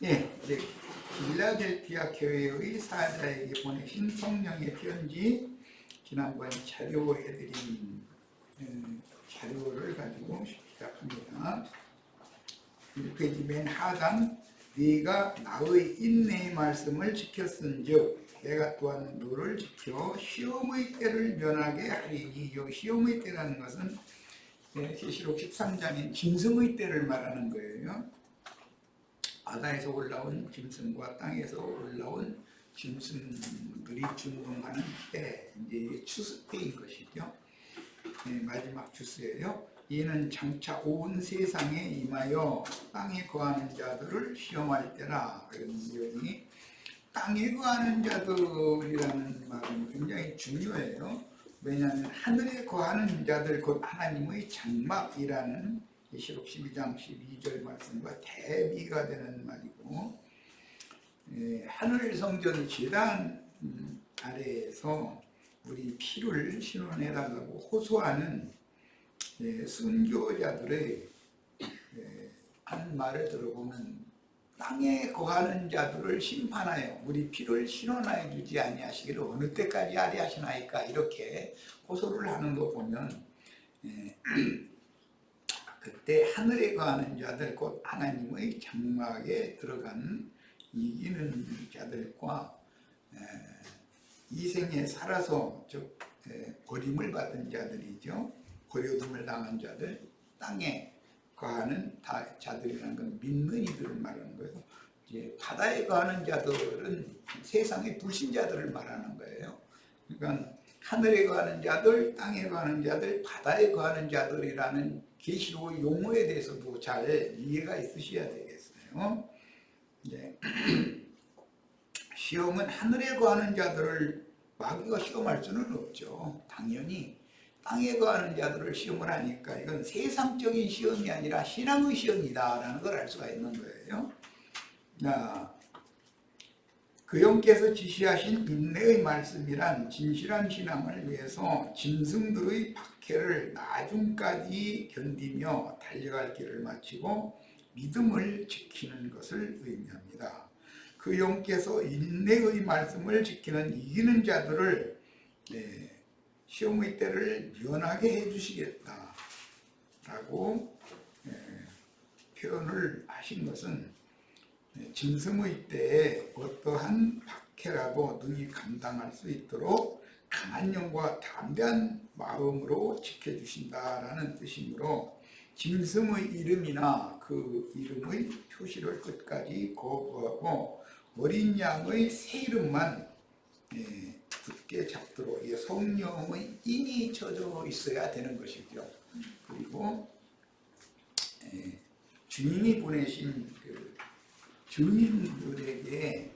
예, 이제 필라델피아 교회의 사자에게 보내신 성령의 편지, 지난번 자료해드린 자료를 가지고 시작합니다. 1페이지 맨 하단, 네가 나의 인내의 말씀을 지켰은즉 내가 또한 너를 지켜 시험의 때를 면하게 하리니. 이 시험의 때라는 것은 계시록 13장인 짐승의 때를 말하는 거예요. 바다에서 올라온 짐승과 땅에서 올라온 짐승들이 준동하는 때, 이제 추수 때인 것이죠. 마지막 추수예요. 이는 장차 온 세상에 임하여 땅에 거하는 자들을 시험할 때라. 그런 내용이, 땅에 거하는 자들이라는 말은 굉장히 중요해요. 왜냐하면 하늘에 거하는 자들, 곧 하나님의 장막이라는 계시록 12장 12절 말씀과 대비가 되는 말이고, 하늘 성전 제단 아래에서 우리 피를 신원해달라고 호소하는 순교자들의 하는 말을 들어보면, 땅에 거하는 자들을 심판하여 우리 피를 신원하여 주지 아니하시기를 어느 때까지 아리하시나이까, 이렇게 호소를 하는 거 보면 그때 하늘에 거하는 자들, 곧 하나님의 장막에 들어간 이기는 자들과 이 생에 살아서 즉 버림을 받은 자들이죠. 버려둠을 당한 자들, 땅에 거하는 자들이라는 건 믿는 이들을 말하는 거예요. 이제 바다에 거하는 자들은 세상의 불신자들을 말하는 거예요. 그러니까 하늘에 거하는 자들, 땅에 거하는 자들, 바다에 거하는 자들이라는 계시록 용어에 대해서도 잘 이해가 있으셔야 되겠어요. 네. 시험은 하늘에 거하는 자들을 마귀가 시험할 수는 없죠. 당연히 땅에 거하는 자들을 시험을 하니까 이건 세상적인 시험이 아니라 신앙의 시험이다라는 걸 알 수가 있는 거예요. 그 영께서 지시하신 인내의 말씀이란 진실한 신앙을 위해서 짐승들의 박해를 나중까지 견디며 달려갈 길을 마치고 믿음을 지키는 것을 의미합니다. 그 영께서 인내의 말씀을 지키는 이기는 자들을 시험의 때를 면하게 해주시겠다라고 표현을 하신 것은, 짐승의 때에 어떠한 박해라도 능히 감당할 수 있도록 강한 영과 담대한 마음으로 지켜주신다라는 뜻이므로, 짐승의 이름이나 그 이름의 표시를 끝까지 거부하고 어린 양의 새 이름만 굳게 잡도록 성령의 인이 젖어 있어야 되는 것이죠. 그리고 주님이 보내신 그 주민들에게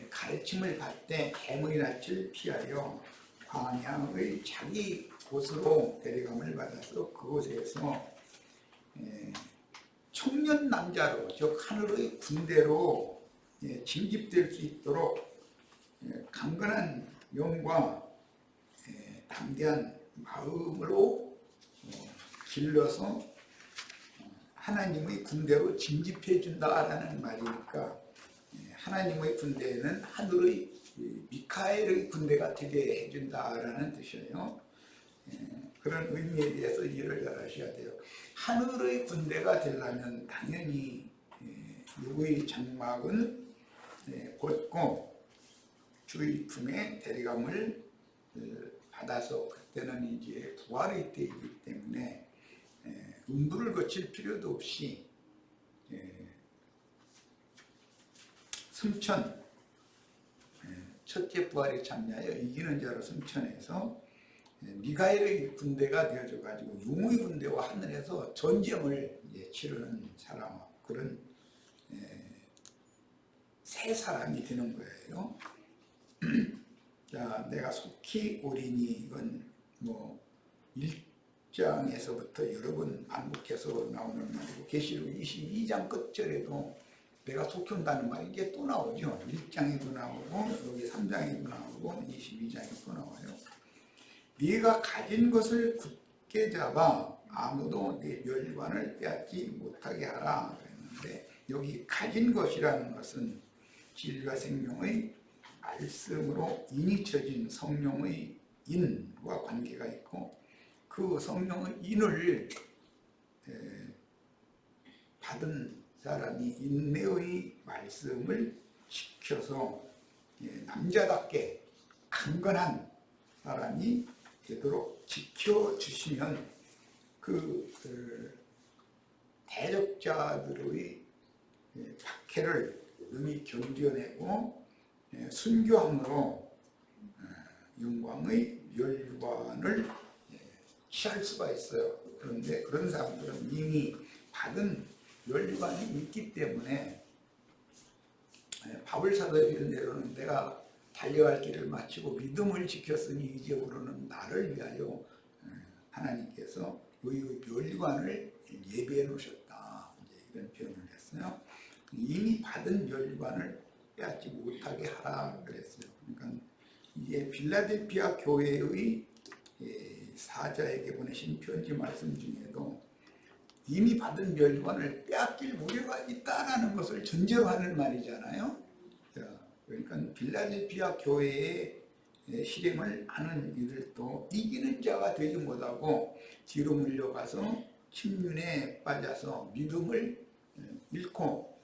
가르침을 받되 해물의 낯을 피하여 광야의 자기 곳으로 데려감을 받아서 그곳에서 청년 남자로, 즉 하늘의 군대로 징집될 수 있도록 강건한 영과 담대한 마음으로 길러서 하나님의 군대로 징집해 준다라는 말이니까, 하나님의 군대는 하늘의 미카엘의 군대가 되게 해준다라는 뜻이에요. 그런 의미에 대해서 이해를 잘 하셔야 돼요. 하늘의 군대가 되려면 당연히 누구의 장막은 벗고 주의 품에 데려감을 받아서, 그때는 이제 부활의 때이기 때문에 음부를 거칠 필요도 없이 승천, 첫째 부활에 참여하여 이기는 자로 승천해서 미가엘의 군대가 되어져 가지고 용의 군대와 하늘에서 전쟁을 치르는 사람, 그런 새 사람이 되는 거예요. 자, 내가 속히 오리니, 이건 뭐 1장에서부터 여러 번 반복해서 나오는 말이고, 계시록 22장 끝절에도 내가 속히 온다는 말이 이게 또 나오죠. 1장에도 나오고 여기 3장에도 나오고 22장에도 또 나와요. 네가 가진 것을 굳게 잡아 아무도 네 멸관을 빼앗지 못하게 하라 그랬는데, 여기 가진 것이라는 것은 진리와 생명의 말씀으로 인이쳐진 성령의 인과 관계가 있고, 그 성령의 인을 받은 사람이 인내의 말씀을 지켜서 남자답게 강건한 사람이 되도록 지켜주시면 그 대적자들의 박해를 능히 견뎌내고 순교함으로 영광의 멸관을 취할 수가 있어요. 그런데 그런 사람들은 이미 받은 멸관이 있기 때문에 바울 사도의 표현대로는 내가 달려갈 길을 마치고 믿음을 지켰으니 이제부로는 나를 위하여 하나님께서 의의 멸관을 예비해 놓으셨다, 이런 표현을 했어요. 이미 받은 멸관을 빼앗지 못하게 하라 그랬어요. 그러니까 이게 빌라델피아 교회의 사자에게 보내신 편지 말씀 중에도 이미 받은 멸관을 빼앗길 우려가 있다는 것을 전제로 하는 말이잖아요. 그러니까 빌라델피아 교회의 실행을 하는 이들도 이기는 자가 되지 못하고 뒤로 물려가서 침륜에 빠져서 믿음을 잃고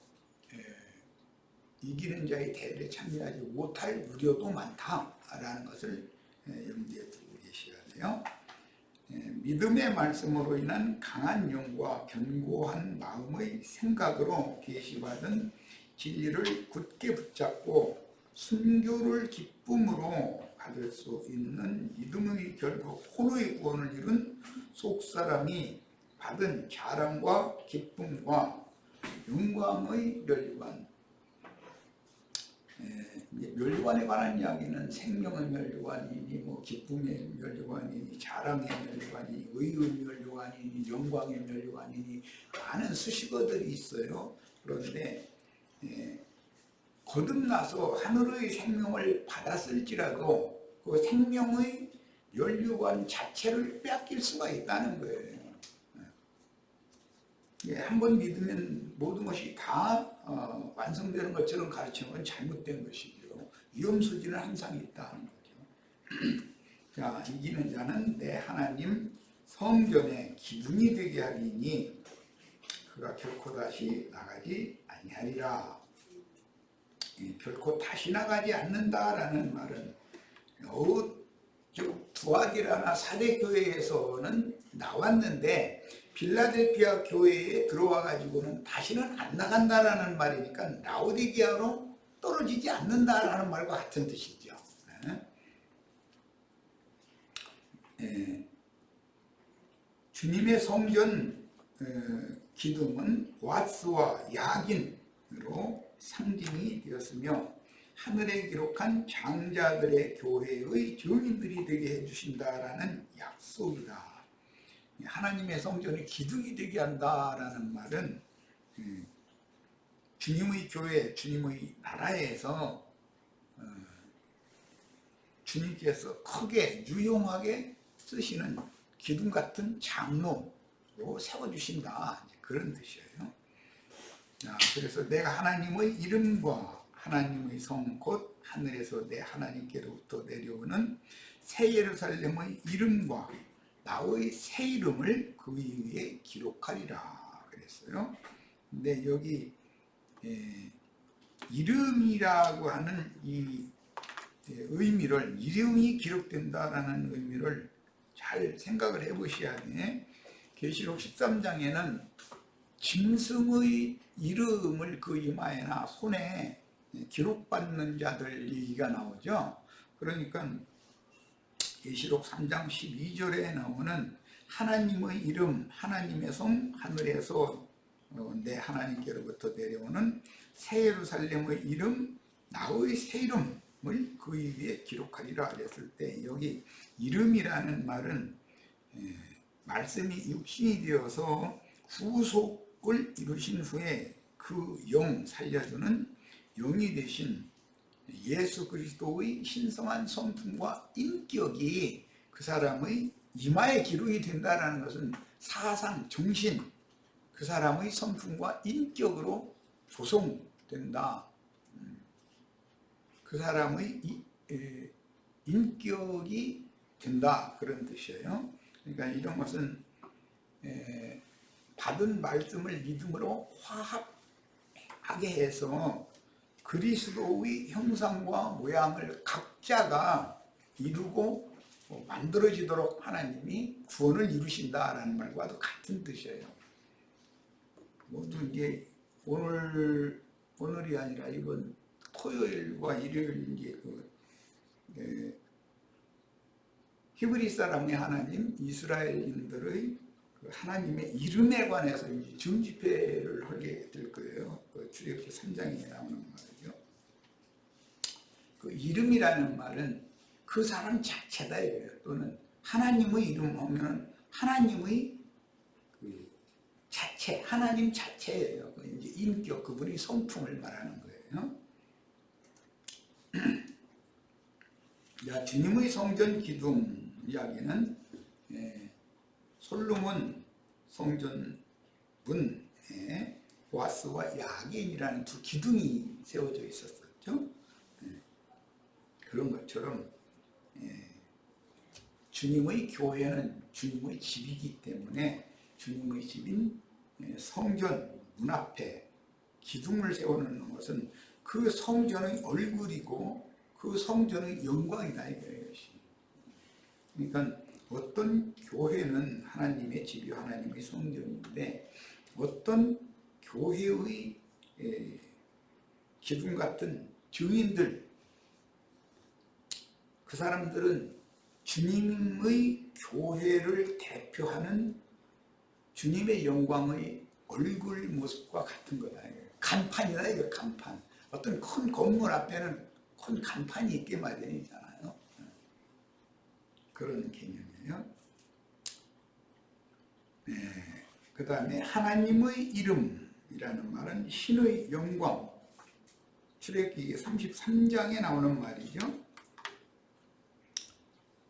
이기는 자의 대회에 참여하지 못할 우려도 많다라는 것을 염두에 두고 계셔야 돼요. 믿음의 말씀으로 인한 강한 영과 견고한 마음의 생각으로 계시받은 진리를 굳게 붙잡고 순교를 기쁨으로 받을 수 있는 믿음의 결국 혼의 구원을 이룬 속사람이 받은 자랑과 기쁨과 영광의 멸관. 멸관에 관한 이야기는 생명의 멸관이니 뭐 기쁨의 멸관이니 자랑의 멸관이니 의의 멸관이니 영광의 멸관이니 많은 수식어들이 있어요. 그런데 거듭나서 하늘의 생명을 받았을지라도 그 생명의 멸관 자체를 빼앗길 수가 있다는 거예요. 한번 믿으면 모든 것이 다 완성되는 것처럼 가르치는 건 잘못된 것이죠. 위험소지는 항상 있다는 거죠. 자, 이기는 자는 내 하나님 성전의 기둥이 되게 하리니 그가 결코 다시 나가지 아니하리라. 결코 다시 나가지 않는다라는 말은 두아디라나 사대교회에서는 나왔는데 빌라델피아 교회에 들어와 가지고는 다시는 안 나간다라는 말이니까 라오디게아로 떨어지지 않는다라는 말과 같은 뜻이죠. 주님의 성전 기둥은 보아스와 야긴으로 상징이 되었으며 하늘에 기록한 장자들의 교회의 증인들이 되게 해주신다라는 약속이다. 하나님의 성전이 기둥이 되게 한다라는 말은 주님의 교회, 주님의 나라에서 주님께서 크게 유용하게 쓰시는 기둥 같은 장로로 세워주신다, 그런 뜻이에요. 자, 그래서 내가 하나님의 이름과 하나님의 성 곧 하늘에서 내 하나님께로부터 내려오는 새 예루살렘의 이름과 나의 새 이름을 그 위에 기록하리라 그랬어요. 근데 여기 이름이라고 하는 이 의미를, 이름이 기록된다라는 의미를 잘 생각을 해보셔야 돼. 계시록 13장에는 짐승의 이름을 그 이마에나 손에 기록받는 자들 얘기가 나오죠. 그러니까 계시록 3장 12절에 나오는 하나님의 이름, 하나님의 성, 하늘에서 내 하나님께로부터 내려오는 새 예루살렘의 이름, 나의 새 이름을 그 위에 기록하리라 그랬을 때, 여기 이름이라는 말은 말씀이 육신이 되어서 후속을 이루신 후에 그 영 살려주는 영이 되신 예수 그리스도의 신성한 성품과 인격이 그 사람의 이마에 기록이 된다는 것은 사상, 정신, 그 사람의 성품과 인격으로 조성된다. 그 사람의 인격이 된다, 그런 뜻이에요. 그러니까 이런 것은 받은 말씀을 믿음으로 화합하게 해서 그리스도의 형상과 모양을 각자가 이루고 만들어지도록 하나님이 구원을 이루신다라는 말과도 같은 뜻이에요. 모두 이게 오늘이 아니라 이번 토요일과 일요일 이제 히브리 사람의 하나님, 이스라엘인들의 그 하나님의 이름에 관해서 이제 증집회를 하게 될 거예요. 그 출애굽기 3장에 나오는 말이죠. 그 이름이라는 말은 그 사람 자체다 이거예요. 또는 하나님의 이름 하면 하나님의 그 자체, 하나님 자체예요. 그 이제 인격, 그분의 성품을 말하는 거예요. 자, 주님의 성전 기둥 이야기는 솔로몬 성전문에 보아스와 야긴이라는 두 기둥이 세워져 있었죠. 그런 것처럼 주님의 교회는 주님의 집이기 때문에 주님의 집인 성전 문 앞에 기둥을 세우는 것은 그 성전의 얼굴이고 그 성전의 영광이다 이거예요. 그러니까 어떤 교회는 하나님의 집이 하나님의 성전인데 어떤 교회의 기둥 같은 증인들, 그 사람들은 주님의 교회를 대표하는 주님의 영광의 얼굴 모습과 같은 거다. 간판이다 이거, 간판. 어떤 큰 건물 앞에는 큰 간판이 있게 마련이잖아요. 그런 개념이에요. 그 다음에 하나님의 이름이라는 말은 신의 영광, 출애굽기 33장에 나오는 말이죠.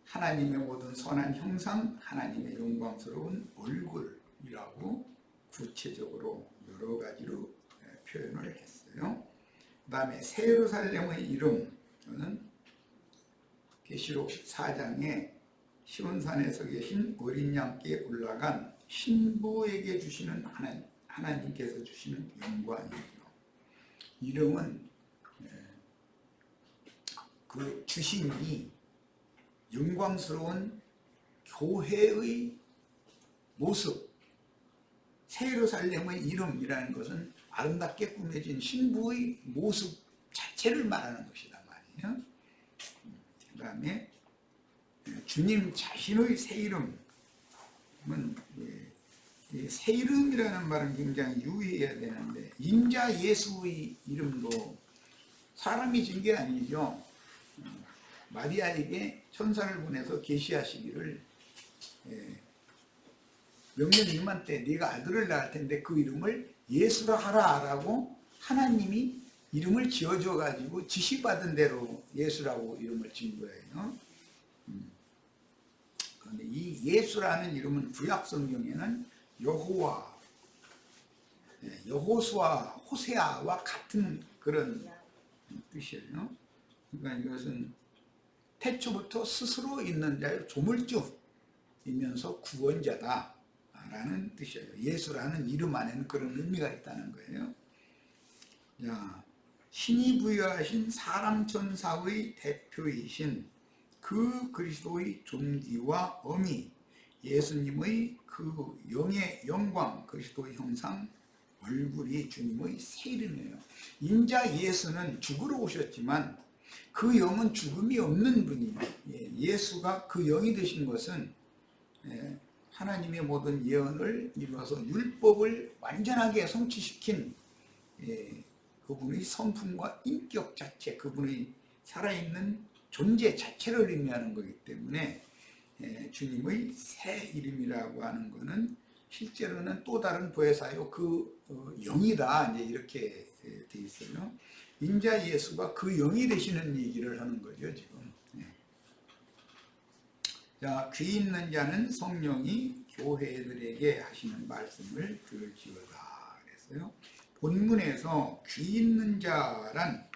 하나님의 모든 선한 형상, 하나님의 영광스러운 얼굴이라고 구체적으로 여러 가지로 표현을 했어요. 그 다음에 새 예루살렘의 이름은 계시록 14장에 시온산에서 계신 어린 양께 올라간 신부에게 주시는 하나님께서 주시는 영광이에요. 이름은 그 주신이 영광스러운 교회의 모습, 새 예루살렘의 이름이라는 것은 아름답게 꾸며진 신부의 모습 자체를 말하는 것이다 말이에요. 그 다음에 주님 자신의 새 이름은, 새 이름이라는 말은 굉장히 유의해야 되는데, 인자 예수의 이름도 사람이 진 게 아니죠. 마리아에게 천사를 보내서 계시하시기를 명년 이만 때 네가 아들을 낳을 텐데 그 이름을 예수라 하라라고 하나님이 이름을 지어줘 가지고 지시받은 대로 예수라고 이름을 지은 거예요. 그런데 이 예수라는 이름은 구약 성경에는 여호와, 여호수아, 호세아와 같은 그런 뜻이에요. 그러니까 이것은 태초부터 스스로 있는 자요 조물주이면서 구원자다라는 뜻이에요. 예수라는 이름 안에는 그런 의미가 있다는 거예요. 자, 신이 부여하신 사람 천사의 대표이신 그 그리스도의 존귀와 어미, 예수님의 그 영의 영광, 그리스도의 형상, 얼굴이 주님의 새 이름이에요. 인자 예수는 죽으러 오셨지만 그 영은 죽음이 없는 분이에요. 예수가 그 영이 되신 것은 하나님의 모든 예언을 이루어서 율법을 완전하게 성취시킨 그분의 성품과 인격 자체, 그분의 살아있는 존재 자체를 의미하는 거기 때문에 주님의 새 이름이라고 하는 것은 실제로는 또 다른 보혜사요 그 영이다 이제 이렇게 돼 있어요. 인자 예수가 그 영이 되시는 얘기를 하는 거죠 지금. 자, 귀 있는 자는 성령이 교회들에게 하시는 말씀을 들을지어다 그랬어요. 본문에서 귀 있는 자란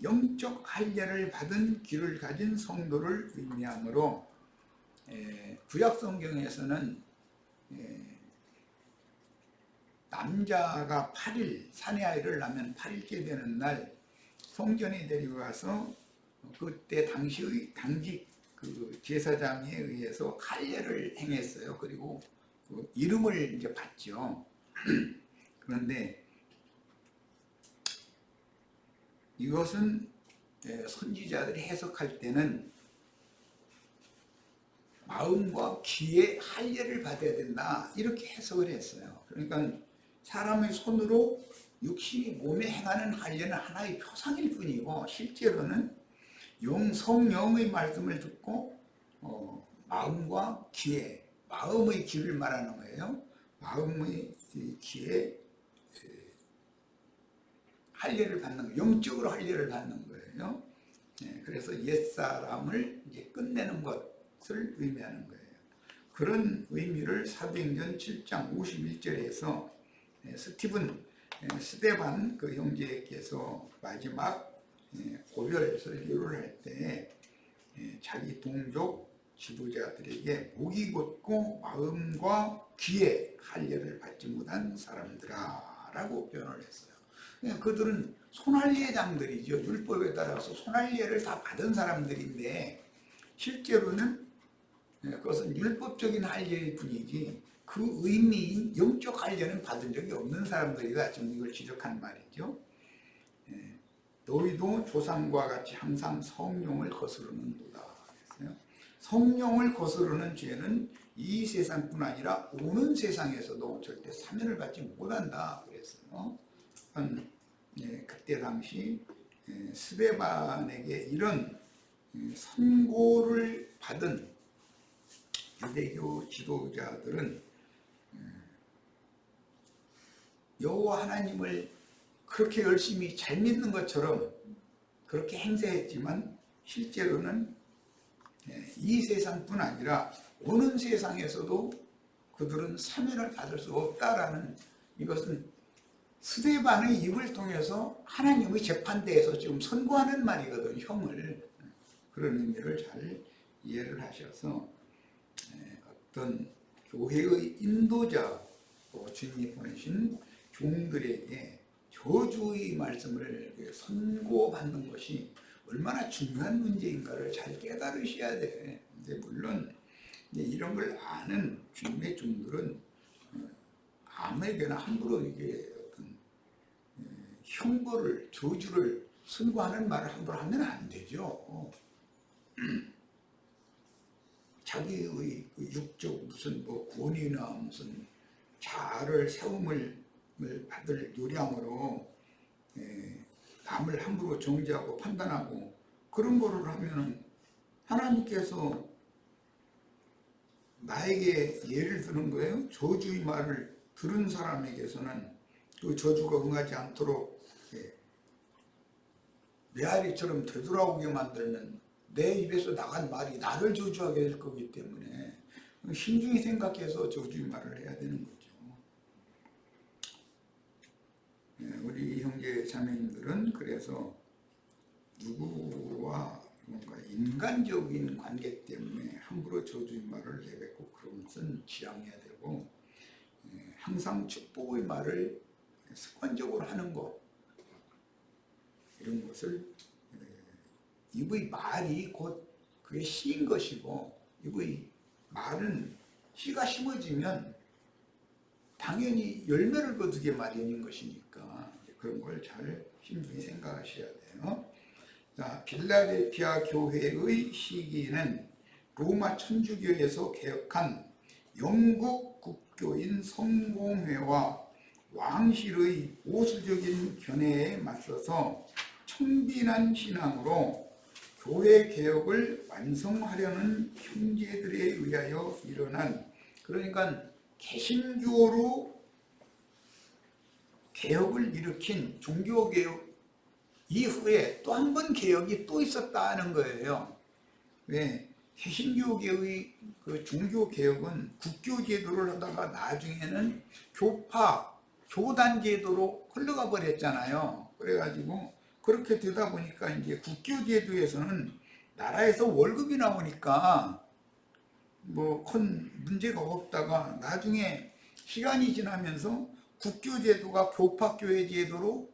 영적 할례를 받은 귀를 가진 성도를 의미하므로 구약 성경에서는 남자가 8일 사내 아이를 낳으면 8일째 되는 날 성전에 데리고 가서 그때 당시의 당직 그 제사장에 의해서 할례를 행했어요. 그리고 그 이름을 이제 받죠. 그런데 이것은 선지자들이 해석할 때는 마음과 귀에 할례를 받아야 된다 이렇게 해석을 했어요. 그러니까 사람의 손으로 육신이 몸에 행하는 할례는 하나의 표상일 뿐이고 실제로는 성령의 말씀을 듣고 마음과 귀에, 마음의 귀를 말하는 거예요. 마음의 귀에 할례를 받는 거예요. 영적으로 할례를 받는 거예요. 그래서 옛사람을 이제 끝내는 것을 의미하는 거예요. 그런 의미를 사도행전 7장 51절에서 스데반 그 형제께서 마지막 고별 설교를 할 때 자기 동족 지도자들에게 목이 곧고 마음과 귀에 할례를 받지 못한 사람들아 라고 표현을 했어요. 그들은 손할례장들이죠. 율법에 따라서 손할례를 다 받은 사람들인데 실제로는 그것은 율법적인 할례일 뿐이지 그 의미인 영적 할례는 받은 적이 없는 사람들이다. 지금 이걸 지적한 말이죠. 너희도 조상과 같이 항상 성령을 거스르는도다. 그랬어요. 성령을 거스르는 죄는 이 세상뿐 아니라 오는 세상에서도 절대 사면을 받지 못한다. 그랬어요. 그때 당시 스데반에게 이런 선고를 받은 유대교 지도자들은 여호와 하나님을 그렇게 열심히 잘 믿는 것처럼 그렇게 행세했지만 실제로는 이 세상뿐 아니라 오는 세상에서도 그들은 사면을 받을 수 없다라는, 이것은 스데반의 입을 통해서 하나님의 재판대에서 지금 선고하는 말이거든. 형을. 그런 의미를 잘 이해를 하셔서 어떤 교회의 인도자, 또 주님이 보내신 종들에게 저주의 말씀을 선고받는 것이 얼마나 중요한 문제인가를 잘 깨달으셔야 돼. 근데 물론 이런 걸 아는 주님의 종들은 아무에게나 함부로 이게 어떤 형벌을, 저주를 선고하는 말을 함부로 하면 안 되죠. 자기의 육적 무슨 권위나 무슨 자아를 세움을 받을 요량으로 남을 함부로 정죄하고 판단하고 그런 거를 하면은 하나님께서 나에게 예를 드는 거예요. 저주의 말을 들은 사람에게서는 그 저주가 응하지 않도록 메아리처럼 되돌아오게 만들면 내 입에서 나간 말이 나를 저주하게 될 거기 때문에 신중히 생각해서 저주의 말을 해야 되는 거죠. 우리 형제 자매님들은 그래서 누구와 뭔가 인간적인 관계 때문에 함부로 저주의 말을 내뱉고 그런 것은 지양해야 되고, 항상 축복의 말을 습관적으로 하는 것, 이런 것을 입의 말이 곧 그게 씨인 것이고, 입의 말은 씨가 심어지면 당연히 열매를 거두게 마련인 것이니까 그런 걸 잘 신중히 생각하셔야 돼요. 자, 빌라델피아 교회의 시기는 로마 천주교에서 개혁한 영국 국교인 성공회와 왕실의 보수적인 견해에 맞서서 청빈한 신앙으로 교회 개혁을 완성하려는 형제들에 의하여 일어난, 그러니까 개신교로 개혁을 일으킨 종교개혁 이후에 또 한 번 개혁이 또 있었다는 거예요. 왜? 개신교계의 그 종교개혁은 국교제도를 하다가 나중에는 교파, 교단 제도로 흘러가 버렸잖아요. 그래가지고 그렇게 되다 보니까 이제 국교 제도에서는 나라에서 월급이 나오니까 뭐 큰 문제가 없다가 나중에 시간이 지나면서 국교 제도가 교파교회 제도로,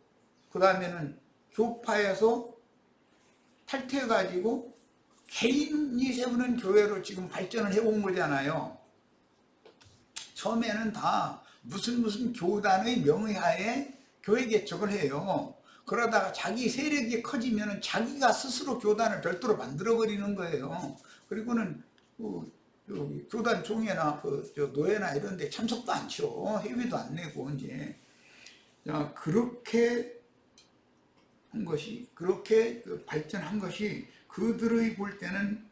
그 다음에는 교파에서 탈퇴해가지고 개인이 세우는 교회로 지금 발전을 해온 거잖아요. 처음에는 다 무슨 교단의 명의하에 교회 개척을 해요. 그러다가 자기 세력이 커지면 자기가 스스로 교단을 별도로 만들어버리는 거예요. 그리고는 교단 총회나 노회나 이런 데 참석도 않죠. 회비도 안 내고 이제 그렇게 한 것이, 그렇게 발전한 것이 그들의 볼 때는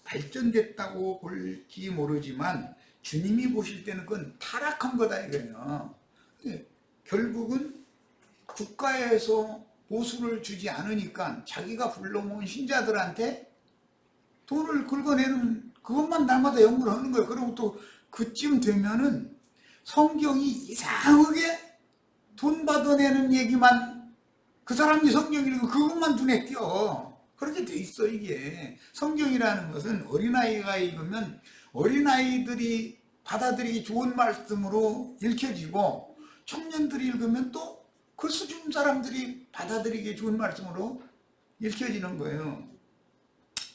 발전됐다고 볼지 모르지만 주님이 보실 때는 그건 타락한 거다 이거예요. 결국은 국가에서 보수를 주지 않으니까 자기가 불러모은 신자들한테 돈을 긁어내는, 그것만 날마다 연구를 하는 거예요. 그리고 또 그쯤 되면은 성경이 이상하게 돈 받아내는 얘기만, 그 사람이 성경 읽고 그것만 눈에 띄어. 그렇게 돼 있어. 이게 성경이라는 것은 어린아이가 읽으면 어린아이들이 받아들이기 좋은 말씀으로 읽혀지고, 청년들이 읽으면 또 그 수준 사람들이 받아들이기 좋은 말씀으로 읽혀지는 거예요.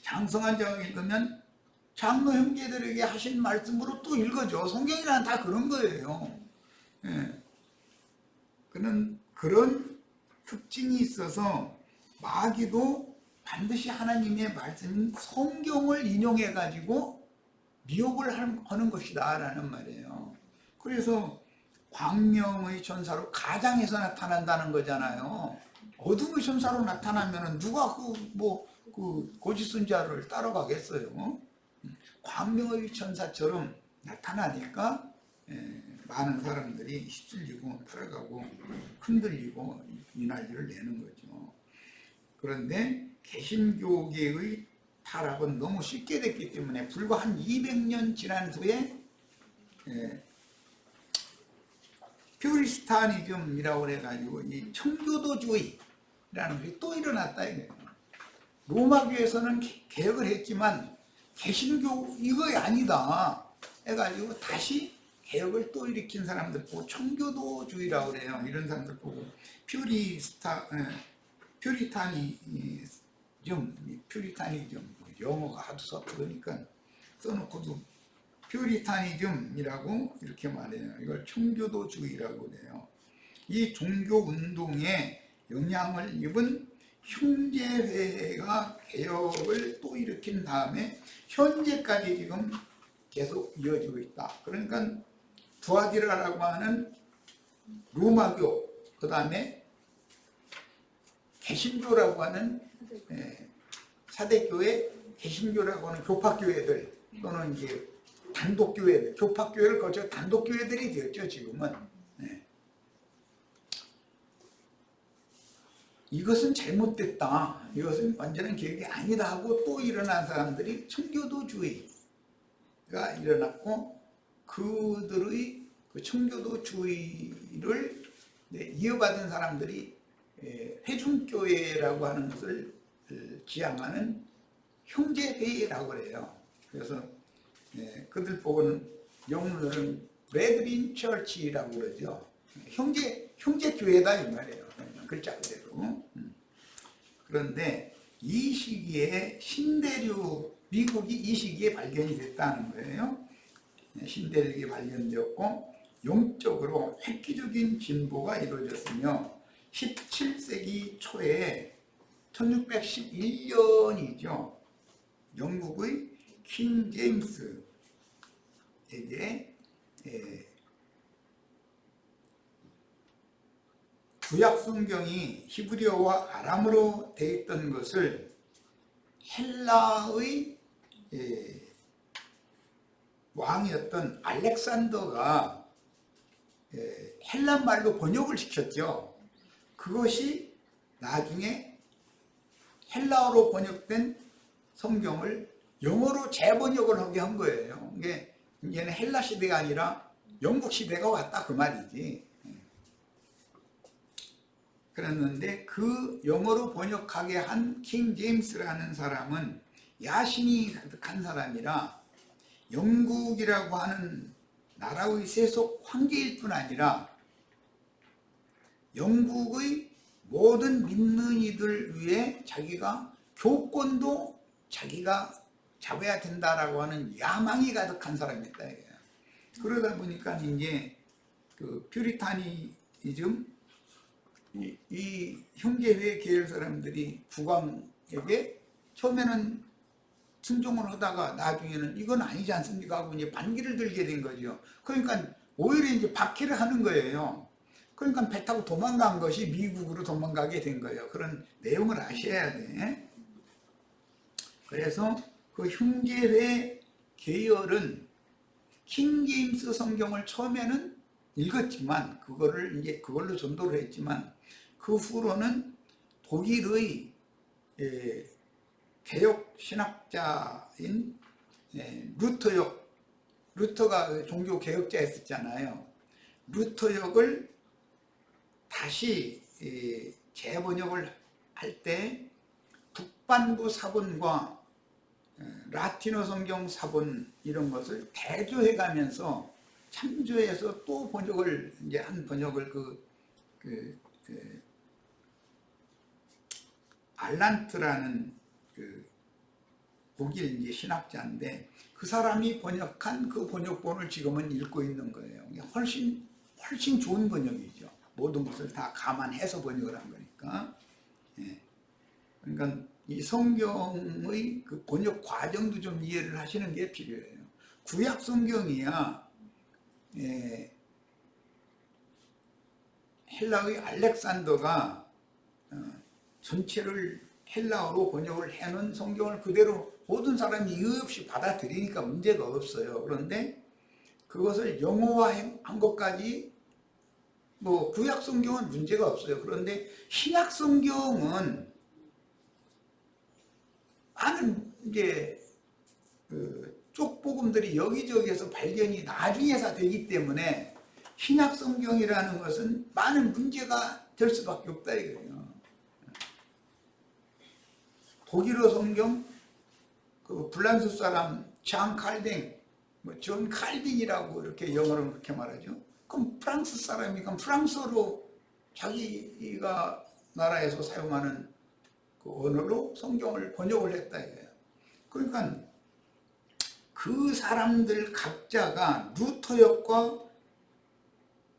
장성한 자가 읽으면 장로 형제들에게 하신 말씀으로 또 읽어져. 성경이란 다 그런 거예요. 그런 특징이 있어서 마귀도 반드시 하나님의 말씀, 성경을 인용해 가지고 미혹을 하는 것이다 라는 말이에요. 그래서 광명의 천사로 가장에서 나타난다는 거잖아요. 어둠의 천사로 나타나면 누가 그 거짓 선자를 따라가겠어요? 광명의 천사처럼 나타나니까 많은 사람들이 휩쓸리고 따라가고 흔들리고 이 난리를 내는 거죠. 그런데 개신교계의 타락은 너무 쉽게 됐기 때문에 불과 한 200년 지난 후에 퓨리스타니즘이라고 해가지고 이 청교도주의라는 것이 또 일어났다 이거예요. 로마교에서는 개혁을 했지만 개신교 이거 아니다 해가지고 다시 개혁을 또 일으킨 사람들 보고 청교도주의라고 그래요. 이런 사람들 보고 퓨리타니즘 영어가 하도 서투르니까 써놓고도 퓨리타니즘이라고 이렇게 말해요. 이걸 청교도주의라고 그래요. 이 종교운동에 영향을 입은 형제회가 개혁을 또 일으킨 다음에 현재까지 지금 계속 이어지고 있다. 그러니까 두아디라라고 하는 로마교, 그 다음에 개신교라고 하는 사대교회, 개신교라고 하는 교파교회들 또는 이제 단독교회들, 교파교회를 거쳐 단독교회들이 되었죠 지금은. 이것은 잘못됐다, 이것은 완전한 계획이 아니다 하고 또 일어난 사람들이 청교도주의가 일어났고, 그들의 그 청교도주의를 이어받은 사람들이 회중교회라고 하는 것을 지향하는 형제회라고 그래요. 그래서 그들 보고는 영문으로는 브레드린 처치라고 그러죠. 형제교회다 이 말이에요. 글자 그대로. 그런데 이 시기에 신대륙, 미국이 이 시기에 발견이 됐다는 거예요. 신대륙이 발견되었고 영적으로 획기적인 진보가 이루어졌으며 17세기 초에 1611년이죠. 영국의 킹 제임스에게 구약 성경이 히브리어와 아람어로 되어 있던 것을 헬라의 왕이었던 알렉산더가 헬란말로 번역을 시켰죠. 그것이 나중에 헬라어로 번역된 성경을 영어로 재번역을 하게 한 거예요. 이게 이제는 헬라 시대가 아니라 영국 시대가 왔다 그 말이지. 그랬는데 그 영어로 번역하게 한 킹 제임스라는 사람은 야심이 가득한 사람이라 영국이라고 하는 나라의 세속 황제일 뿐 아니라 영국의 모든 믿는 이들 위해 자기가 교권도 자기가 잡아야 된다라고 하는 야망이 가득한 사람이었다. 그러다 보니까 이제 그 퓨리타니즘, 이 형제회 계열 사람들이 국왕에게 처음에는 순종을 하다가 나중에는 이건 아니지 않습니까 하고 이제 반기를 들게 된 거죠. 그러니까 오히려 이제 박해를 하는 거예요. 그러니까 배 타고 도망간 것이 미국으로 도망가게 된 거예요. 그런 내용을 아셔야 돼. 그래서 그 형제회 계열은 킹 제임스 성경을 처음에는 읽었지만 그걸로 전도를 했지만 그 후로는 독일의 개혁 신학자인 루터가 종교 개혁자였었잖아요. 루터역을 다시 재번역을 할 때 북반부 사본과 라틴어 성경 사본 이런 것을 대조해 가면서 참조해서 또 번역을 이제 한 번역을 알란트라는 독일 이제 신학자인데 그 사람이 번역한 그 번역본을 지금은 읽고 있는 거예요. 훨씬 좋은 번역이죠. 모든 것을 다 감안해서 번역을 한 거니까. 그러니까 이 성경의 그 번역 과정도 좀 이해를 하시는 게 필요해요. 구약 성경이야 헬라의 알렉산더가 전체를 헬라어로 번역을 해놓은 성경을 그대로 모든 사람이 이의 없이 받아들이니까 문제가 없어요. 그런데 그것을 영어화한 것까지 뭐 구약 성경은 문제가 없어요. 그런데 신약 성경은 많은 이제 쪽복음들이 여기저기에서 발견이 나중에서 되기 때문에 신약 성경이라는 것은 많은 문제가 될 수밖에 없다 이거예요. 독일어 성경 그 프랑스 사람 장 칼뱅, 존 칼빈이라고 이렇게 영어로 그렇게 말하죠. 그럼 프랑스 사람이니까 프랑스어로 자기가 나라에서 사용하는 그 언어로 성경을 번역을 했다 이거예요. 그러니까 그 사람들 각자가 루터역과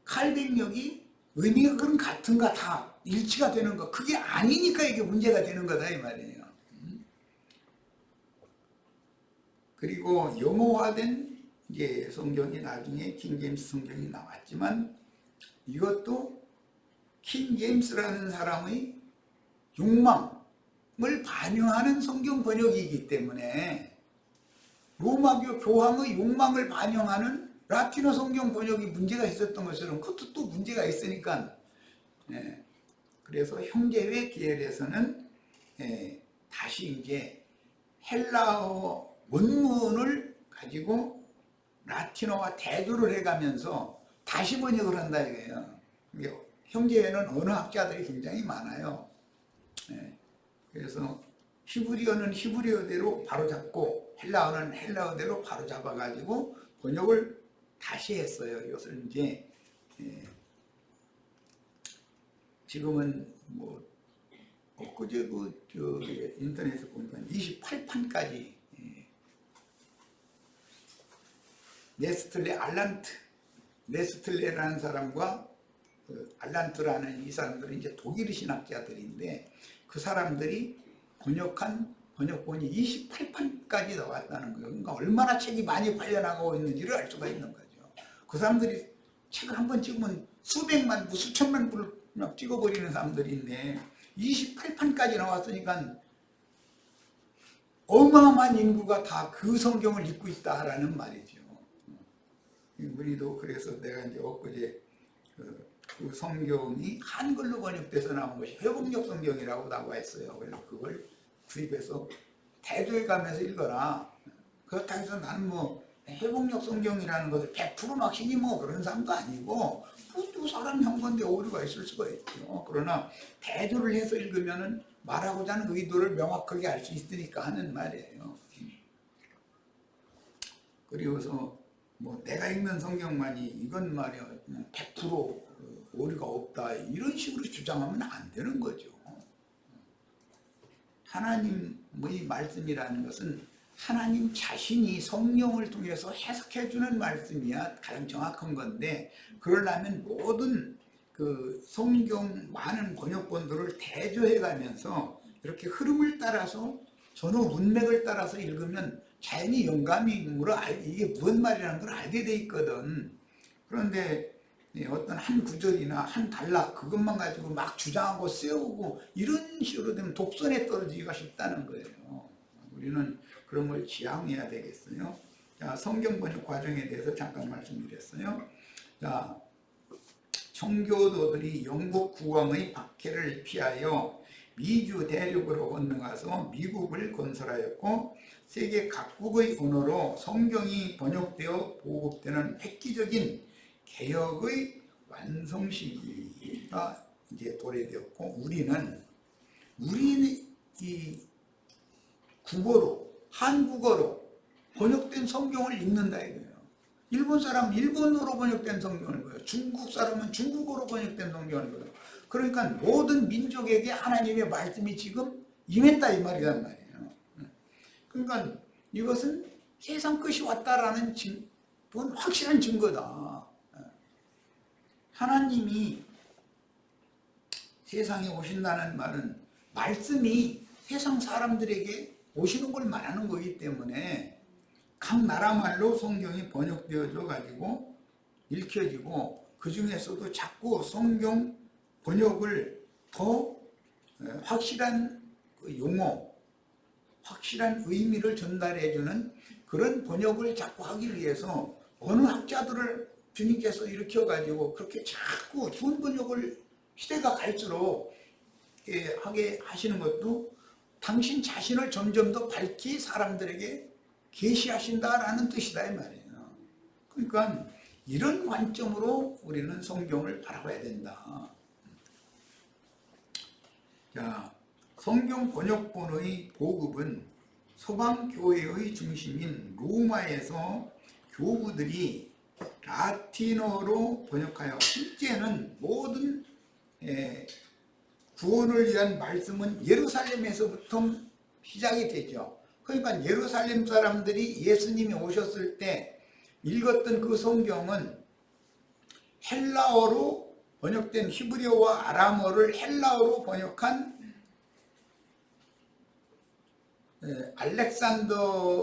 칼빈역이 의미가 그럼 같은가 다 일치가 되는 거 그게 아니니까 이게 문제가 되는 거다 이 말이에요. 그리고 영어화된 이제 성경이 나중에 킹 제임스 성경이 나왔지만 이것도 킹 제임스라는 사람의 욕망을 반영하는 성경 번역이기 때문에 로마교 교황의 욕망을 반영하는 라틴어 성경 번역이 문제가 있었던 것처럼 그것도 또 문제가 있으니까 그래서 형제회 계열에서는 다시 이제 헬라어 원문을 가지고 라틴어와 대조를 해가면서 다시 번역을 한다 이거예요. 형제회는 언어학자들이 굉장히 많아요. 그래서 히브리어는 히브리어대로 바로잡고 헬라어는 헬라어대로 바로잡아가지고 번역을 다시 했어요. 이것을 이제 지금은 뭐 엊그제 인터넷에 보니까 28판까지 네스틀레라는 사람과 알란트라는 이 사람들은 이제 독일 신학자들인데 그 사람들이 번역한 번역본이 28판까지 나왔다는 거예요. 그러니까 얼마나 책이 많이 팔려나가고 있는지를 알 수가 있는 거죠. 그 사람들이 책을 한 번 찍으면 수백만 부, 수천만 부를 막 찍어버리는 사람들인데 28판까지 나왔으니까 어마어마한 인구가 다 그 성경을 읽고 있다라는 말이죠. 우리도 그래서 내가 이제 엊그제 그 성경이 한글로 번역돼서 나온 것이 회복력 성경이라고 나와 있어요. 그래서 그걸 구입해서 대조해 가면서 읽어라. 그렇다고 해서 나는 뭐 회복력 성경이라는 것을 100%막 신임하고 그런 사람도 아니고 또 사람 한 건데 오류가 있을 수가 있죠. 그러나 대조를 해서 읽으면은 말하고자 하는 의도를 명확하게 알 수 있으니까 하는 말이에요. 그리고서 뭐 내가 읽는 성경만이 이건 말이야 100% 오류가 없다 이런 식으로 주장하면 안 되는 거죠. 하나님의 말씀이라는 것은 하나님 자신이 성령을 통해서 해석해 주는 말씀이야 가장 정확한 건데, 그러려면 모든 그 성경 많은 번역본들을 대조해 가면서 이렇게 흐름을 따라서 전후 문맥을 따라서 읽으면 자연히 영감이므로 이게 무슨 말이라는 걸 알게 돼 있거든. 그런데 어떤 한 구절이나 한 단락 그것만 가지고 막 주장하고 세우고 이런 식으로 되면 독선에 떨어지기가 쉽다는 거예요. 우리는 그런 걸 지향해야 되겠어요. 자, 성경 번역 과정에 대해서 잠깐 말씀드렸어요. 자, 청교도들이 영국 국왕의 박해를 피하여 미주 대륙으로 건너가서 미국을 건설하였고, 세계 각국의 언어로 성경이 번역되어 보급되는 획기적인 개혁의 완성 시기가 이제 도래되었고, 우리는 이 국어로 한국어로 번역된 성경을 읽는다 이거예요. 일본 사람은 일본어로 번역된 성경을 읽어요. 중국 사람은 중국어로 번역된 성경을 읽어요. 그러니까 모든 민족에게 하나님의 말씀이 지금 임했다 이 말이란 말이에요. 그러니까 이것은 세상 끝이 왔다라는 그건 확실한 증거다. 하나님이 세상에 오신다는 말은 말씀이 세상 사람들에게 오시는 걸 말하는 거기 때문에 각 나라 말로 성경이 번역되어져 가지고 읽혀지고, 그 중에서도 자꾸 성경 번역을 더 확실한 용어, 확실한 의미를 전달해주는 그런 번역을 자꾸 하기 위해서 어느 학자들을 주님께서 일으켜가지고 그렇게 자꾸 좋은 번역을 시대가 갈수록 하게 하시는 것도 당신 자신을 점점 더 밝히 사람들에게 계시하신다라는 뜻이다 이 말이에요. 그러니까 이런 관점으로 우리는 성경을 바라봐야 된다. 자, 성경 번역본의 보급은 서방교회의 중심인 로마에서 교부들이 라틴어로 번역하여, 실제는 모든 구원을 위한 말씀은 예루살렘에서부터 시작이 되죠. 그러니까 예루살렘 사람들이 예수님이 오셨을 때 읽었던 그 성경은 헬라어로 번역된, 히브리어와 아람어를 헬라어로 번역한 알렉산더의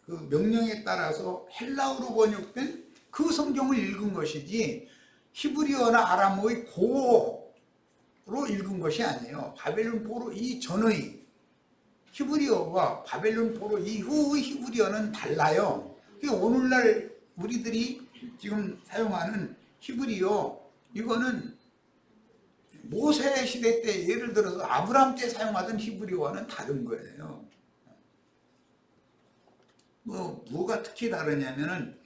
그 명령에 따라서 헬라어로 번역된 그 성경을 읽은 것이지, 히브리어나 아람어의 고어로 읽은 것이 아니에요. 바벨론 포로 이전의 히브리어와 바벨론 포로 이후의 히브리어는 달라요. 오늘날 우리들이 지금 사용하는 히브리어, 이거는 모세 시대 때, 예를 들어서 아브라함 때 사용하던 히브리어와는 다른 거예요. 뭐가 특히 다르냐면은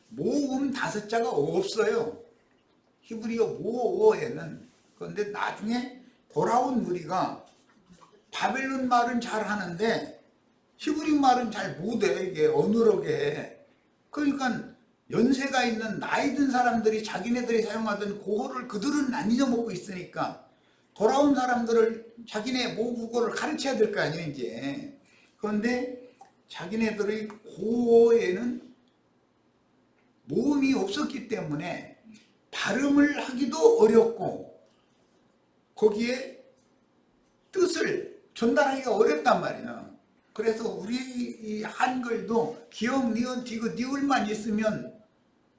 모음 5자가 없어요. 히브리어 모어에는. 그런데 나중에 돌아온 무리가 바벨론 말은 잘 하는데 히브리 말은 잘 못해, 이게 어눌하게. 그러니까 연세가 있는 나이 든 사람들이 자기네들이 사용하던 고어를 그들은 안 잊어먹고 있으니까 돌아온 사람들을 자기네 모국어를 가르쳐야 될 거 아니에요 이제. 그런데 자기네들의 고어에는 모음이 없었기 때문에 발음을 하기도 어렵고 거기에 뜻을 전달하기가 어렵단 말이에요. 그래서 우리 이 한글도 기역, 니은, 디귿, 니을만 있으면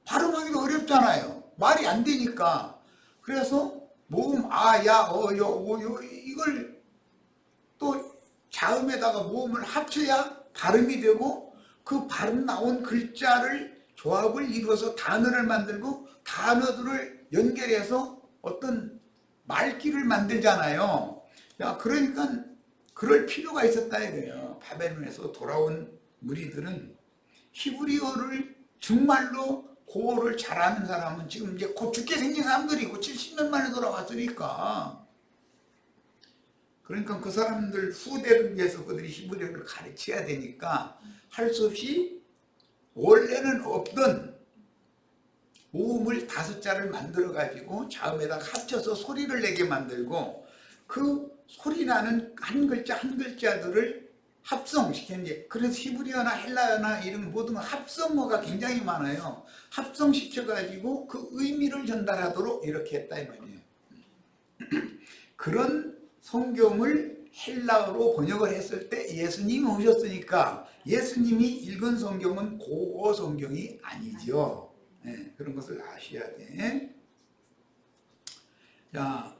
발음하기도 어렵잖아요. 말이 안 되니까. 그래서 모음 아, 야, 어, 여, 오, 요 이걸 또 자음에다가 모음을 합쳐야 발음이 되고, 그 발음 나온 글자를 조합을 이루어서 단어를 만들고 단어들을 연결해서 어떤 말귀를 만들잖아요. 야, 그러니까 그럴 필요가 있었다 이거예요. 바벨론에서 돌아온 무리들은 히브리어를 정말로 고어를 잘하는 사람은 지금 이제 곧 죽게 생긴 사람들이고 70년 만에 돌아왔으니까. 그러니까 그 사람들 후대를 위해서 그들이 히브리어를 가르쳐야 되니까 할 수 없이 원래는 없던 모음을 5자를 만들어 가지고 자음에다가 합쳐서 소리를 내게 만들고 그 소리 나는 한 글자 한 글자들을 합성시켰는데, 그래서 히브리어나 헬라어나 이런 모든 합성어가 굉장히 많아요. 합성시켜 가지고 그 의미를 전달하도록 이렇게 했다 이 말이에요. 그런 성경을 헬라어로 번역을 했을 때 예수님이 오셨으니까 예수님이 읽은 성경은 고어 성경이 아니죠. 네, 그런 것을 아셔야 돼. 자,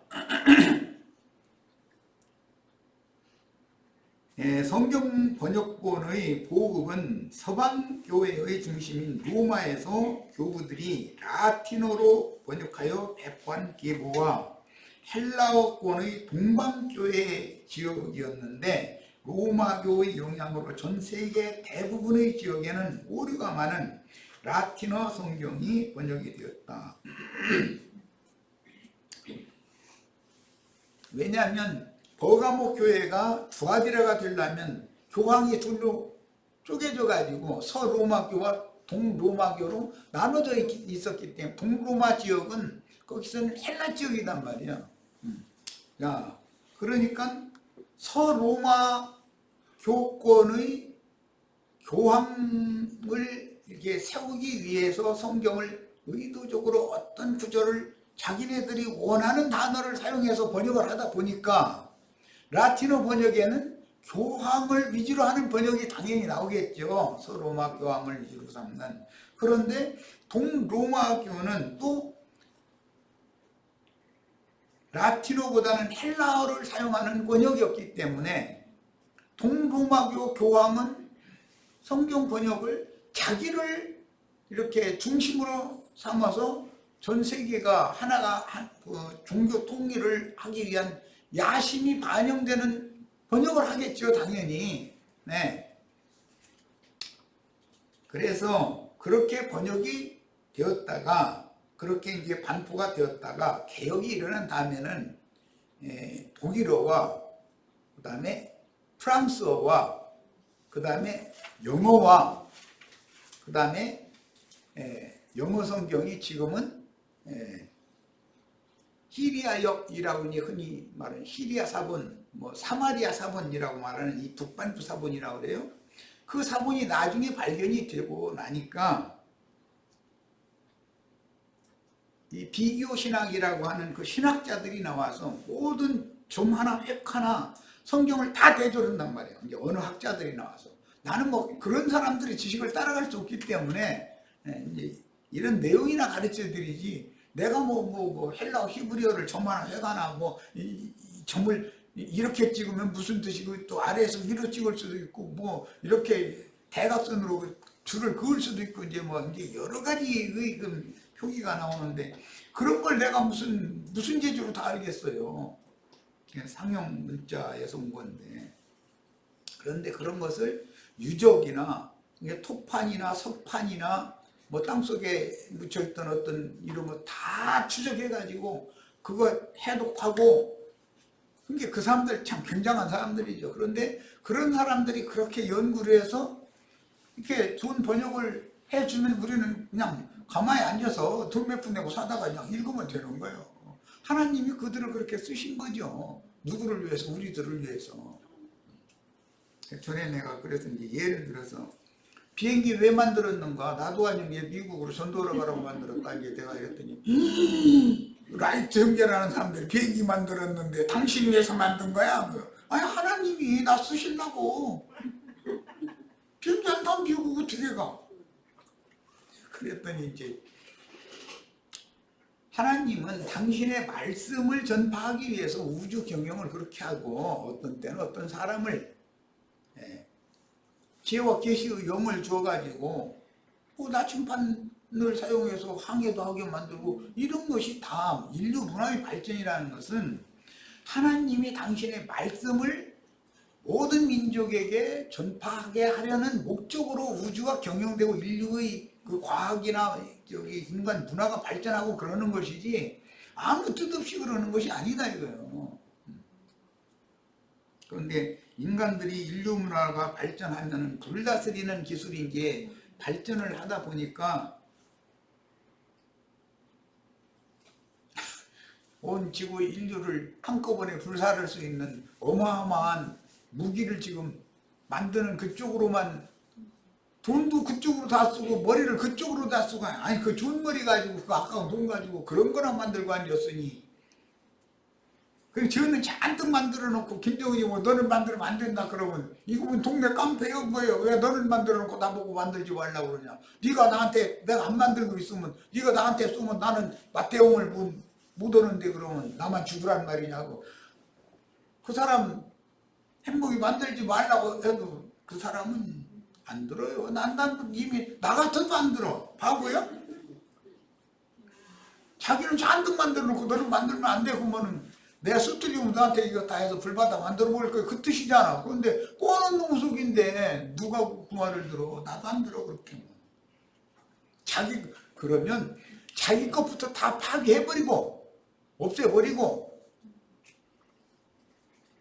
성경 번역본의 보급은 서방 교회의 중심인 로마에서 교부들이 라틴어로 번역하여 배포한 계보와 헬라어권의 동방교회 지역이었는데 로마교의 영향으로 전 세계 대부분의 지역에는 오류가 많은 라틴어 성경이 번역이 되었다. 왜냐하면 버가모 교회가 두아디라가 되려면 교황이 둘로 쪼개져 가지고 서로마교와 동로마교로 나눠져 있었기 때문에 동로마 지역은 거기서는 헬라 지역이란 말이야. 야, 그러니까 서로마 교권의 교황을 이렇게 세우기 위해서 성경을 의도적으로 어떤 구절을 자기네들이 원하는 단어를 사용해서 번역을 하다 보니까 라틴어 번역에는 교황을 위주로 하는 번역이 당연히 나오겠죠. 서로마 교황을 위주로 삼는. 그런데 동로마교는 또 라틴어보다는 헬라어를 사용하는 번역이었기 때문에 동로마교 교황은 성경 번역을 자기를 이렇게 중심으로 삼아서 전 세계가 하나가 종교 통일을 하기 위한 야심이 반영되는 번역을 하겠죠, 당연히. 네. 그래서 그렇게 번역이 되었다가 그렇게 이제 반포가 되었다가 개혁이 일어난 다음에는 독일어와 그 다음에 프랑스어와 그 다음에 영어와 그 다음에 영어 성경이 지금은 시리아역이라고 흔히 말하는 시리아 사본, 뭐 사마리아 사본이라고 말하는 이 북반구 사본이라고 그래요. 그 사본이 나중에 발견이 되고 나니까 이 비교 신학이라고 하는 그 신학자들이 나와서 모든 점 하나 획 하나 성경을 다 대조한단 말이에요. 이제 어느 학자들이 나와서 나는 뭐 그런 사람들의 지식을 따라갈 수 없기 때문에 이제 이런 내용이나 가르쳐 드리지. 내가 뭐 헬라어 히브리어를 점 하나 획 하나 이 점을 이렇게 찍으면 무슨 뜻이고 또 아래에서 위로 찍을 수도 있고 뭐 이렇게 대각선으로 줄을 그을 수도 있고 이제 여러 가지의 그 표기가 나오는데 그런 걸 내가 무슨 재주로 다 알겠어요. 그냥 상형 문자에서 온 건데. 그런데 그런 것을 유적이나 토판이나 석판이나 뭐 땅속에 묻혀있던 어떤 이름을 다 추적해가지고 그거 해독하고, 그러니까 그 사람들 참 굉장한 사람들이죠. 그런데 그런 사람들이 그렇게 연구를 해서 이렇게 좋은 번역을 해주면 우리는 그냥 가만히 앉아서 돈 몇 푼 내고 사다가 그냥 읽으면 되는 거예요. 하나님이 그들을 그렇게 쓰신 거죠. 누구를 위해서? 우리들을 위해서. 전에 내가 그래서 이제 예를 들어서 비행기 왜 만들었는가? 나도 아니면 미국으로 전도를 가라고 만들었다. 이게 내가 이랬더니 라이트 형제라는 사람들이 비행기 만들었는데 당신 위해서 만든 거야? 아니 하나님이 나 쓰시려고. 비행기 안 타면 미국 어떻게 가? 그랬더니 이제 하나님은 당신의 말씀을 전파하기 위해서 우주 경영을 그렇게 하고 어떤 때는 어떤 사람을 지혜와 계시의 영을 주어가지고 나침반을 사용해서 항해도 하게 만들고 이런 것이 다 인류 문화의 발전이라는 것은 하나님이 당신의 말씀을 모든 민족에게 전파하게 하려는 목적으로 우주가 경영되고 인류의 그 과학이나 저기 인간 문화가 발전하고 그러는 것이지 아무 뜻 없이 그러는 것이 아니다 이거예요. 그런데 인간들이 인류 문화가 발전하면 불다스리는 기술이 이제 발전을 하다 보니까 온 지구 인류를 한꺼번에 불사를 수 있는 어마어마한 무기를 지금 만드는 그쪽으로만 돈도 그쪽으로 다 쓰고 머리를 그쪽으로 다 쓰고 아니 그 좋은 머리 가지고 그 아까운 돈 가지고 그런 거나 만들고 앉았으니 그 저는 잔뜩 만들어 놓고 김정은이 뭐 너는 만들면 안 된다 그러면 이거 뭐 동네 깡패요 뭐예요 왜 너는 만들어 놓고 나보고 만들지 말라고 그러냐 네가 나한테 내가 안 만들고 있으면 네가 나한테 쏘면 나는 맞대응을 못 오는데 그러면 나만 죽으란 말이냐고 그 사람 행복이 만들지 말라고 해도 그 사람은 안 들어요. 난 이미 나 같아도 안 들어. 바보야? 자기는 잔뜩 만들어 놓고 너는 만들면 안 돼. 그러면은 내가 스튜디오 너한테 이거 다 해서 불받아 만들어 버릴 거야. 그 뜻이잖아. 그런데 꼬는 놈속인데 누가 그 말을 들어? 나도 안 들어 그렇게. 그러면 자기 것부터 다 파괴해버리고 없애버리고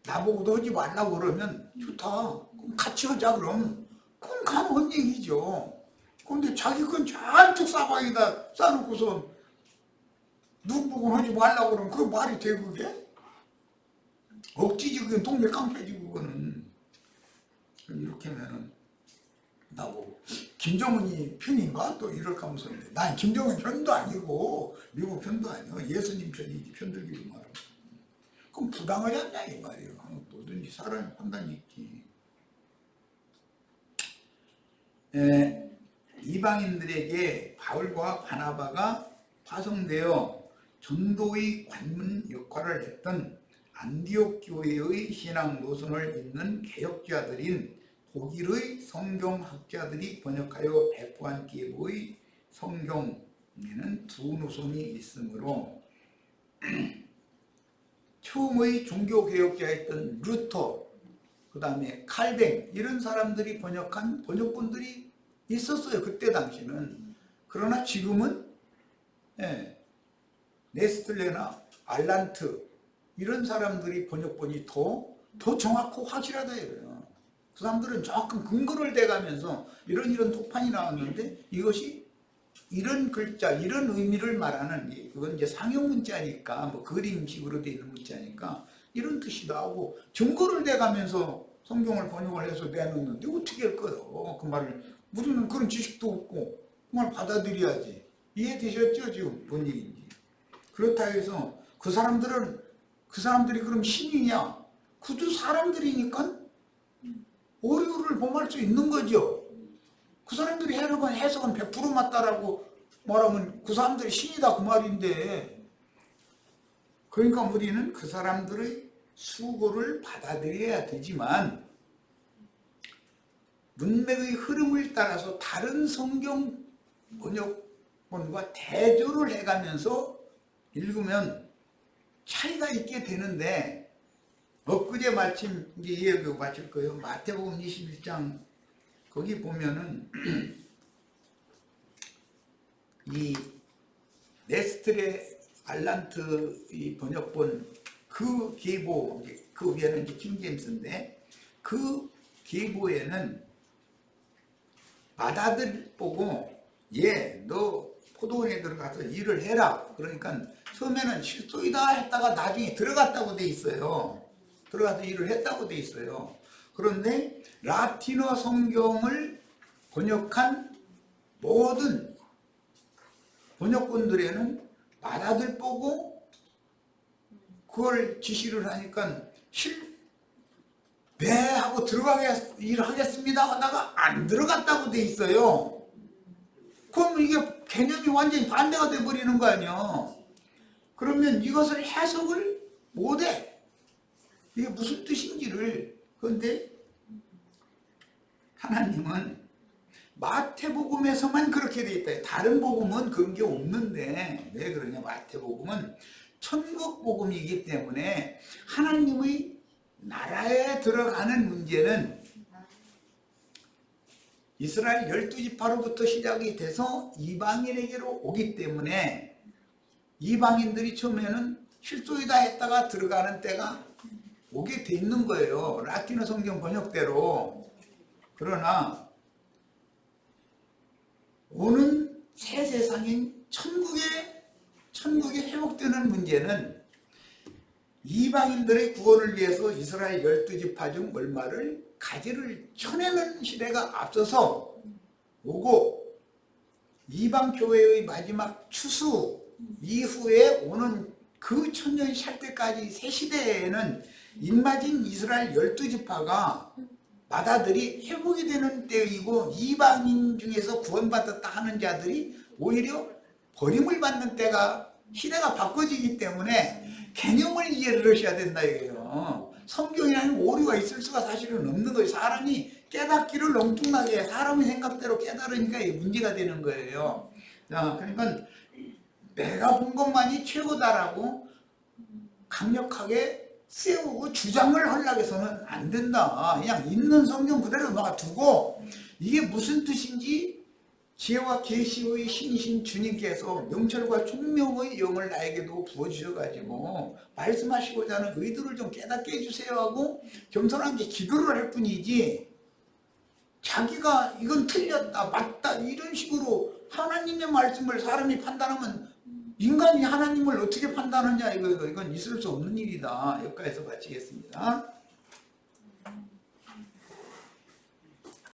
나보고도 하지 말라고 그러면 좋다. 그럼 같이 하자 그럼. 그건 가능한 얘기죠. 그런데 자기 건 잔뜩 사방에다 싸놓고서 누구 하지 말라고 그러면 그 말이 돼 그게? 억지지 그게 동네 깡패지 그거는. 이렇게 하면은 나보고 김정은이 편인가? 또 이럴까 하면서 난 김정은 편도 아니고 미국 편도 아니고 예수님 편이지 편들기도 말하고 그럼 부당하지 않냐 이 말이에요. 뭐든지 사람의 판단이 있지. 이방인들에게 바울과 바나바가 파송되어 전도의 관문 역할을 했던 안디옥 교회의 신앙 노선을 잇는 개혁자들인 독일의 성경학자들이 번역하여 배포한 계보의 성경에는 두 노선이 있으므로 처음의 종교개혁자였던 루터, 그 다음에 칼뱅 이런 사람들이 번역한 번역본들이 있었어요. 그때 당시는. 그러나 지금은 네스틀레나 알란트 이런 사람들이 번역본이 더 정확하고 확실하다 이거예요. 그 사람들은 조금 근거를 대가면서 이런 독판이 나왔는데 이것이 이런 글자, 이런 의미를 말하는 그건 이제 상용 문자니까 뭐 그림식으로 되어 있는 문자니까 이런 뜻이 나오고 증거를 대가면서 성경을 번역을 해서 내놓는데 어떻게 할 거예요? 그 말을 우리는 그런 지식도 없고 그 말 받아들여야지. 이해되셨죠? 지금 뭔 얘기인지. 그렇다 해서 그 사람들이 그럼 신이냐? 그도 사람들이니까 오류를 범할 수 있는 거죠. 그 사람들이 해석은 100% 맞다라고 말하면 그 사람들이 신이다 그 말인데 그러니까 우리는 그 사람들의 수고를 받아들여야 되지만 문맥의 흐름을 따라서 다른 성경 번역본과 대조를 해가면서 읽으면 차이가 있게 되는데 엊그제 마침 이제 이해하고 마칠 거예요. 마태복음 21장 거기 보면은 이 네스트레 알란트 이 번역본 그 계보 그 위에는 이제 킹제임스인데 그 계보에는 맏아들 보고 너 포도원에 들어가서 일을 해라. 그러니까 처음에는 실소이다 했다가 나중에 들어갔다고 돼 있어요. 들어가서 일을 했다고 돼 있어요. 그런데 라틴어 성경을 번역한 모든 번역본들에는 맏아들 보고 그걸 지시를 하니까 네 하고 일하겠습니다 하다가 안 들어갔다고 돼 있어요. 그럼 이게 개념이 완전히 반대가 돼버리는 거 아니야. 그러면 이것을 해석을 못해. 이게 무슨 뜻인지를. 그런데 하나님은 마태복음에서만 그렇게 돼 있다. 다른 복음은 그런 게 없는데 왜 그러냐. 마태복음은 천국복음이기 때문에 하나님의 나라에 들어가는 문제는 이스라엘 12지파로부터 시작이 돼서 이방인에게로 오기 때문에 이방인들이 처음에는 실속이다 했다가 들어가는 때가 오게 돼 있는 거예요. 라틴어 성경 번역대로. 그러나 오는 새 세상인 천국에 회복되는 문제는 이방인들의 구원을 위해서 이스라엘 12지파 중 얼마를 가지를 쳐내는 시대가 앞서서 오고, 이방 교회의 마지막 추수 이후에 오는 그 천년이 찰 때까지 새 시대에는 인마진 이스라엘 12지파가 마다들이 회복이 되는 때이고, 이방인 중에서 구원받았다 하는 자들이 오히려 버림을 받는 때가, 시대가 바꿔지기 때문에 개념을 이해를 하셔야 된다 이거예요. 성경에는 오류가 있을 수가 사실은 없는 거예요. 사람이 깨닫기를 엉뚱하게 사람의 생각대로 깨달으니까 이게 문제가 되는 거예요. 자, 그러니까 내가 본 것만이 최고다라고 강력하게 세우고 주장을 하려고 해서는 안 된다. 그냥 있는 성경 그대로 놔두고 이게 무슨 뜻인지 지혜와 계시의 신이신 주님께서 명철과 총명의 영을 나에게도 부어주셔가지고 말씀하시고자 하는 의도를 좀 깨닫게 해주세요 하고 겸손하게 기도를 할 뿐이지, 자기가 이건 틀렸다 맞다 이런 식으로 하나님의 말씀을 사람이 판단하면 인간이 하나님을 어떻게 판단하냐, 이건 있을 수 없는 일이다. 여기까지서 마치겠습니다.